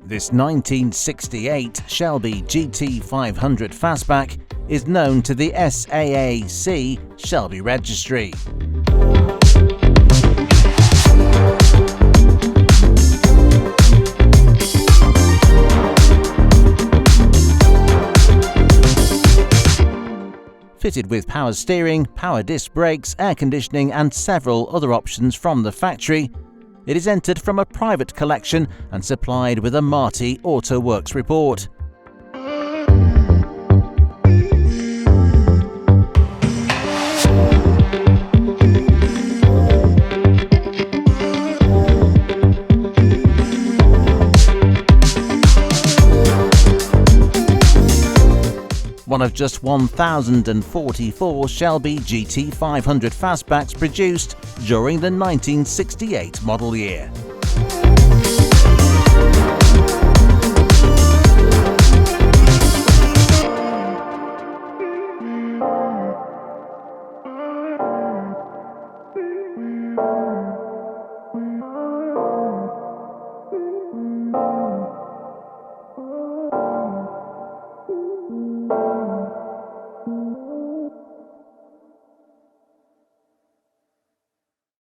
This 1968 Shelby GT500 Fastback is known to the SAAC Shelby Registry. Fitted with power steering, power disc brakes, air conditioning and several other options from the factory, it is entered from a private collection and supplied with a Marti Auto Works Report. One of just 1,044 Shelby GT500 Fastbacks produced during the 1968 model year.